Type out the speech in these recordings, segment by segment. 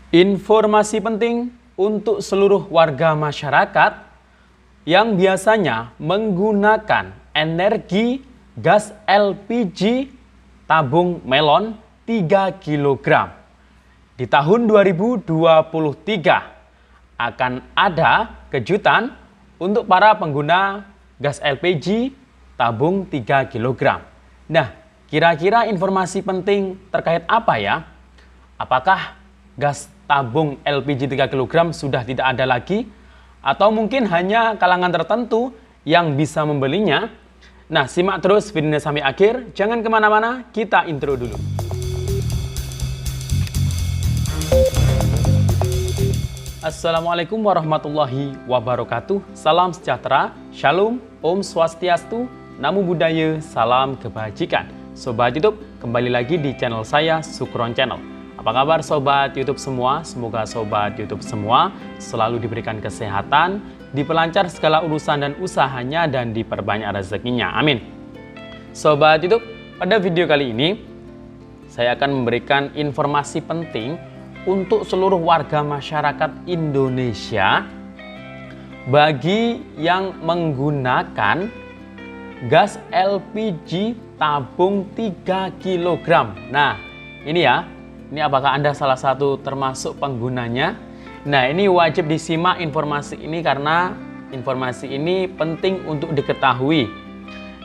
Informasi penting untuk seluruh warga masyarakat yang biasanya menggunakan energi gas LPG tabung melon 3 kg. Di tahun 2023 akan ada kejutan untuk para pengguna gas LPG tabung 3 kg. Nah, kira-kira informasi penting terkait apa ya? Apakah gas tabung LPG 3 kg sudah tidak ada lagi? Atau mungkin hanya kalangan tertentu yang bisa membelinya? Nah, simak terus videonya sampai akhir. Jangan kemana-mana, kita intro dulu. Assalamualaikum warahmatullahi wabarakatuh. Salam sejahtera, shalom, om swastiastu, namo buddhaya, salam kebajikan. Sobat YouTube, kembali lagi di channel saya, Sukron Channel. Apa kabar Sobat YouTube semua? Semoga Sobat YouTube semua selalu diberikan kesehatan, diperlancar segala urusan dan usahanya, dan diperbanyak rezekinya. Amin. Sobat YouTube, pada video kali ini, saya akan memberikan informasi penting untuk seluruh warga masyarakat Indonesia bagi yang menggunakan gas LPG tabung 3 kg. Nah, ini ya. Ini apakah Anda salah satu termasuk penggunanya? Nah, ini wajib disimak informasi ini karena informasi ini penting untuk diketahui.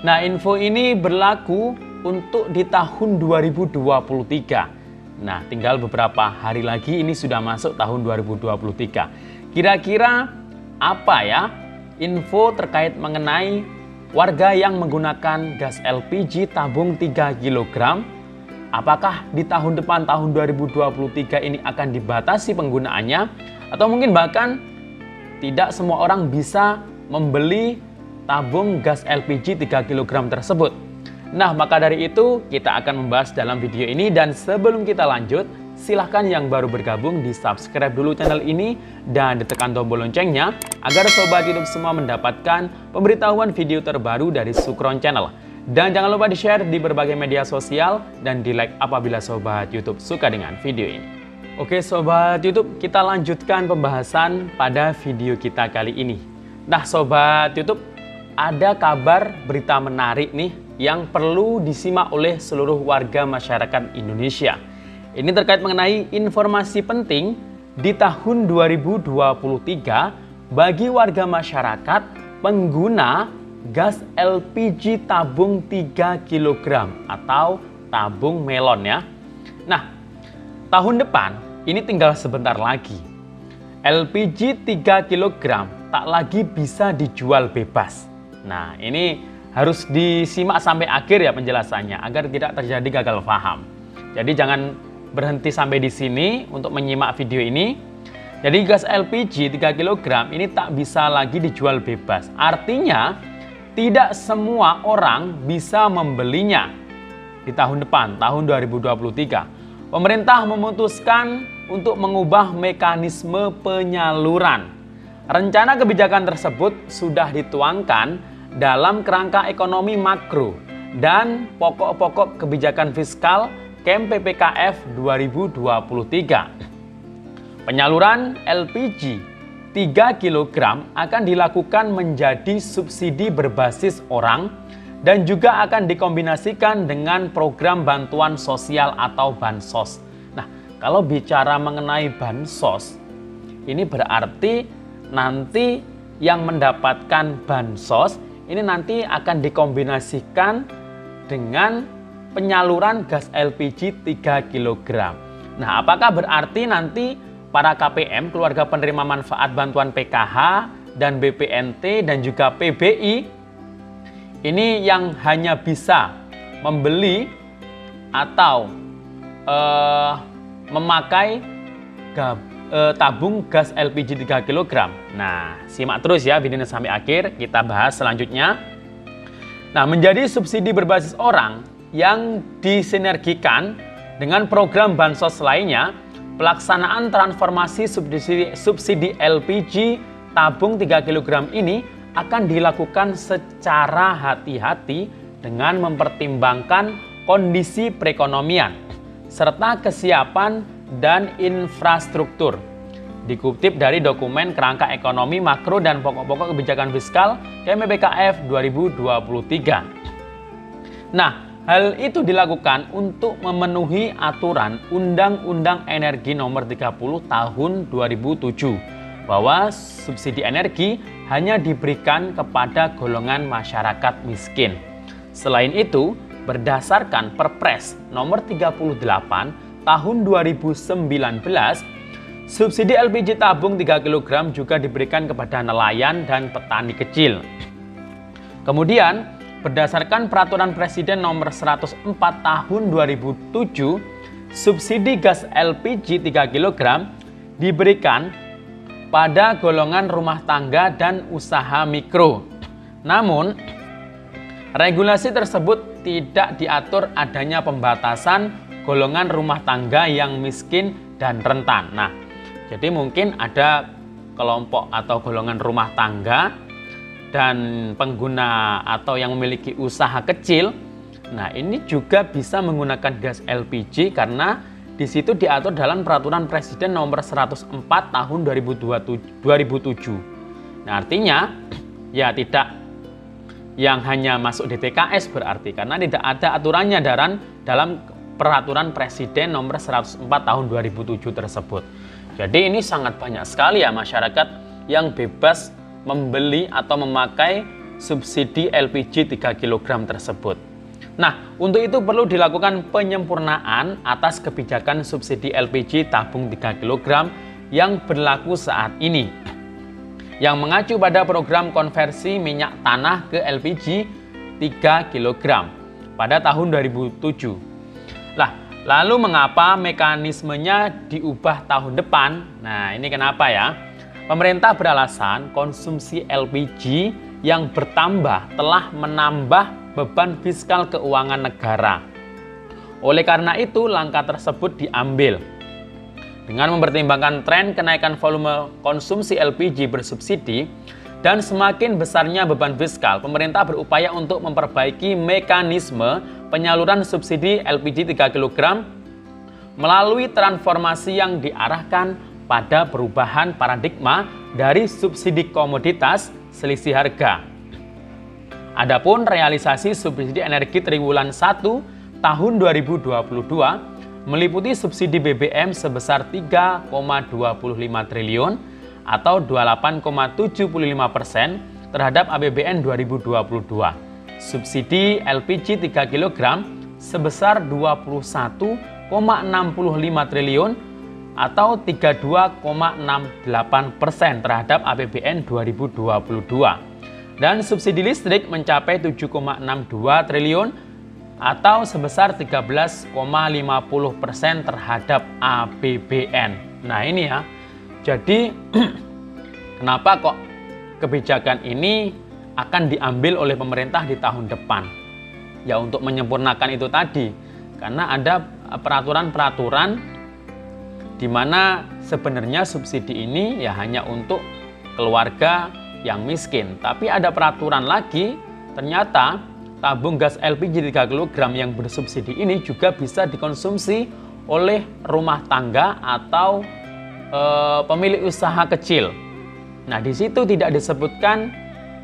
Nah, info ini berlaku untuk di tahun 2023. Nah, tinggal beberapa hari lagi ini sudah masuk tahun 2023. Kira-kira apa ya info terkait mengenai warga yang menggunakan gas LPG tabung 3 kg? Apakah di tahun depan, tahun 2023 ini akan dibatasi penggunaannya? Atau mungkin bahkan tidak semua orang bisa membeli tabung gas LPG 3 kg tersebut. Nah, maka dari itu kita akan membahas dalam video ini. Dan sebelum kita lanjut, silahkan yang baru bergabung di subscribe dulu channel ini dan ditekan tombol loncengnya agar Sobat YouTube semua mendapatkan pemberitahuan video terbaru dari Sukron Channel. Dan jangan lupa di-share di berbagai media sosial dan di-like apabila Sobat YouTube suka dengan video ini. Oke Sobat YouTube, kita lanjutkan pembahasan pada video kita kali ini. Nah Sobat YouTube, ada kabar berita menarik nih yang perlu disimak oleh seluruh warga masyarakat Indonesia. Ini terkait mengenai informasi penting di tahun 2023 bagi warga masyarakat pengguna gas LPG tabung 3 kg atau tabung melon ya. Nah, tahun depan ini tinggal sebentar lagi. LPG 3 kg tak lagi bisa dijual bebas. Nah, ini harus disimak sampai akhir ya penjelasannya agar tidak terjadi gagal paham. Jadi jangan berhenti sampai di sini untuk menyimak video ini. Jadi gas LPG 3 kg ini tak bisa lagi dijual bebas. Artinya tidak semua orang bisa membelinya di tahun depan, tahun 2023. Pemerintah memutuskan untuk mengubah mekanisme penyaluran. Rencana kebijakan tersebut sudah dituangkan dalam kerangka ekonomi makro dan pokok-pokok kebijakan fiskal KEM PPKF 2023. Penyaluran LPG 3 kg akan dilakukan menjadi subsidi berbasis orang dan juga akan dikombinasikan dengan program bantuan sosial atau bansos. Nah, kalau bicara mengenai bansos, ini berarti nanti yang mendapatkan bansos ini nanti akan dikombinasikan dengan penyaluran gas LPG 3 kg. Nah, apakah berarti nanti para KPM, keluarga penerima manfaat bantuan PKH dan BPNT dan juga PBI, ini yang hanya bisa membeli atau memakai tabung gas LPG 3 kg. Nah, simak terus ya videonya sampai akhir, kita bahas selanjutnya. Nah, menjadi subsidi berbasis orang yang disinergikan dengan program bansos lainnya, pelaksanaan transformasi subsidi LPG tabung 3 kg ini akan dilakukan secara hati-hati dengan mempertimbangkan kondisi perekonomian serta kesiapan dan infrastruktur. Dikutip dari dokumen Kerangka Ekonomi Makro dan Pokok-pokok Kebijakan Fiskal KMPKF 2023. Nah, hal itu dilakukan untuk memenuhi aturan Undang-Undang Energi Nomor 30 Tahun 2007 bahwa subsidi energi hanya diberikan kepada golongan masyarakat miskin. Selain itu, berdasarkan Perpres Nomor 38 Tahun 2019, subsidi LPG tabung 3 kg juga diberikan kepada nelayan dan petani kecil. Kemudian, berdasarkan Peraturan Presiden Nomor 104 Tahun 2007, subsidi gas LPG 3 kg diberikan pada golongan rumah tangga dan usaha mikro. Namun, regulasi tersebut tidak diatur adanya pembatasan golongan rumah tangga yang miskin dan rentan. Nah, jadi mungkin ada kelompok atau golongan rumah tangga dan pengguna atau yang memiliki usaha kecil. Nah, ini juga bisa menggunakan gas LPG karena di situ diatur dalam Peraturan Presiden Nomor 104 Tahun 2007. Nah, artinya ya tidak yang hanya masuk DTKS berarti karena tidak ada aturannya dalam Peraturan Presiden Nomor 104 Tahun 2007 tersebut. Jadi ini sangat banyak sekali ya masyarakat yang bebas membeli atau memakai subsidi LPG 3 kg tersebut. Nah, untuk itu perlu dilakukan penyempurnaan atas kebijakan subsidi LPG tabung 3 kg yang berlaku saat ini, yang mengacu pada program konversi minyak tanah ke LPG 3 kg pada tahun 2007. Lalu mengapa mekanismenya diubah tahun depan? Nah, ini kenapa ya? Pemerintah beralasan konsumsi LPG yang bertambah telah menambah beban fiskal keuangan negara. Oleh karena itu, langkah tersebut diambil. Dengan mempertimbangkan tren kenaikan volume konsumsi LPG bersubsidi dan semakin besarnya beban fiskal, pemerintah berupaya untuk memperbaiki mekanisme penyaluran subsidi LPG 3 kg melalui transformasi yang diarahkan pada perubahan paradigma dari subsidi komoditas selisih harga. Adapun realisasi subsidi energi triwulan 1 tahun 2022 meliputi subsidi BBM sebesar 3,25 triliun atau 28,75% terhadap APBN 2022. Subsidi LPG 3 kg sebesar 21,65 triliun atau 32,68% terhadap APBN 2022. Dan subsidi listrik mencapai 7,62 triliun atau sebesar 13,50% terhadap APBN. Nah, ini ya. Jadi, kenapa kok kebijakan ini akan diambil oleh pemerintah di tahun depan? Ya, untuk menyempurnakan itu tadi. Karena ada peraturan-peraturan di mana sebenarnya subsidi ini ya hanya untuk keluarga yang miskin. Tapi ada peraturan lagi, ternyata tabung gas LPG 3 kg yang bersubsidi ini juga bisa dikonsumsi oleh rumah tangga atau pemilik usaha kecil. Nah, di situ tidak disebutkan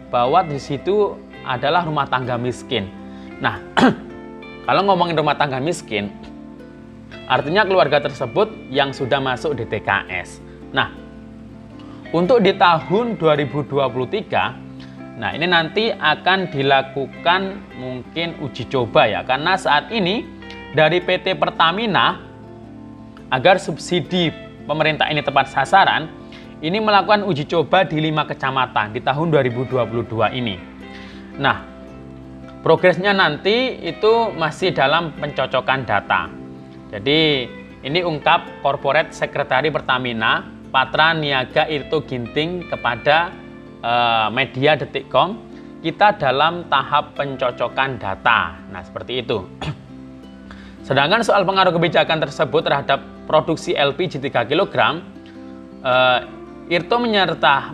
bahwa di situ adalah rumah tangga miskin. Nah, kalau ngomongin rumah tangga miskin, artinya keluarga tersebut yang sudah masuk DTKS. Nah, untuk di tahun 2023, nah ini nanti akan dilakukan mungkin uji coba ya, karena saat ini dari PT Pertamina agar subsidi pemerintah ini tepat sasaran, ini melakukan uji coba di 5 kecamatan di tahun 2022 ini. Nah, progresnya nanti itu masih dalam pencocokan data. Jadi, ini ungkap Corporate Secretary Pertamina, Patra Niaga Irto Ginting kepada media Detikcom, kita dalam tahap pencocokan data. Nah, seperti itu. Sedangkan soal pengaruh kebijakan tersebut terhadap produksi LPG 3 kg, Irto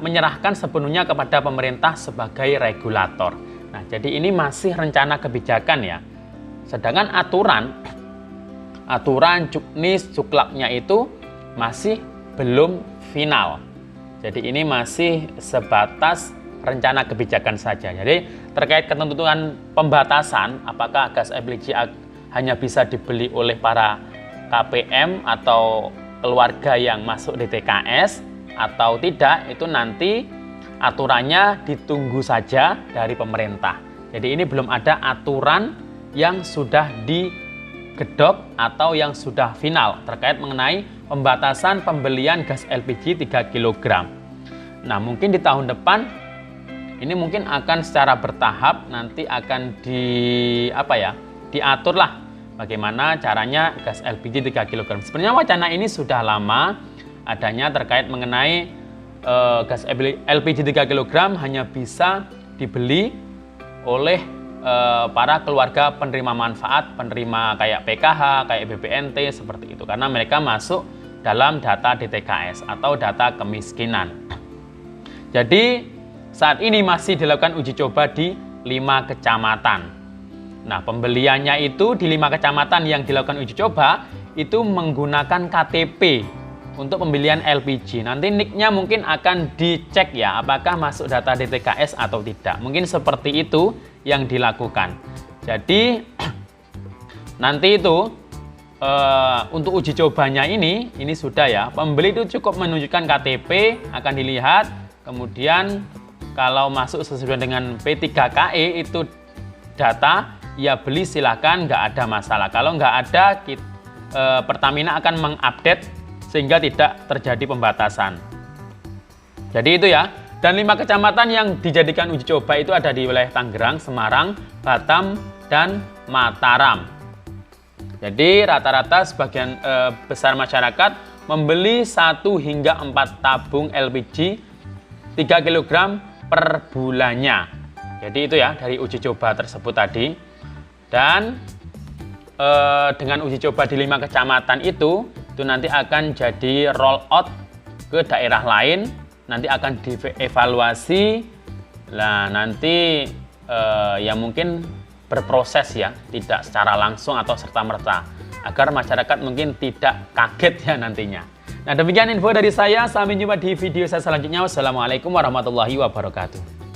menyerahkan sepenuhnya kepada pemerintah sebagai regulator. Nah, jadi ini masih rencana kebijakan ya. Sedangkan aturan aturan Juknis Juklaknya itu masih belum final. Jadi ini masih sebatas rencana kebijakan saja. Jadi terkait ketentuan pembatasan apakah gas LPG hanya bisa dibeli oleh para KPM atau keluarga yang masuk DTKS atau tidak, itu nanti aturannya ditunggu saja dari pemerintah. Jadi ini belum ada aturan yang sudah digedok atau yang sudah final terkait mengenai pembatasan pembelian gas LPG 3 kg. Nah, mungkin di tahun depan ini mungkin akan secara bertahap nanti akan diatur lah bagaimana caranya gas LPG 3 kg. Sebenarnya wacana ini sudah lama adanya terkait mengenai gas LPG 3 kg hanya bisa dibeli oleh para keluarga penerima manfaat, penerima kayak PKH, kayak BPNT seperti itu, karena mereka masuk dalam data DTKS atau data kemiskinan. Jadi saat ini masih dilakukan uji coba di 5 kecamatan. Nah, pembeliannya itu di 5 kecamatan yang dilakukan uji coba itu menggunakan KTP untuk pembelian LPG. Nanti NIK-nya mungkin akan dicek ya, apakah masuk data DTKS atau tidak. Mungkin seperti itu yang dilakukan. Jadi nanti itu untuk uji cobanya ini sudah ya. Pembeli itu cukup menunjukkan KTP, akan dilihat. Kemudian kalau masuk sesuai dengan P3KE itu data, ya beli silahkan, nggak ada masalah. Kalau nggak ada, Pertamina akan mengupdate sehingga tidak terjadi pembatasan. Jadi itu ya. Dan 5 kecamatan yang dijadikan uji coba itu ada di wilayah Tangerang, Semarang, Batam, dan Mataram. Jadi rata-rata sebagian besar masyarakat membeli 1 hingga 4 tabung LPG 3 kg per bulannya. Jadi itu ya dari uji coba tersebut tadi. Dan dengan uji coba di 5 kecamatan itu nanti akan jadi roll out ke daerah lain, nanti akan dievaluasi. Nah, nanti ya mungkin berproses ya, tidak secara langsung atau serta-merta, agar masyarakat mungkin tidak kaget ya nantinya. Nah, demikian info dari saya. Sampai jumpa di video saya selanjutnya. Wassalamualaikum warahmatullahi wabarakatuh.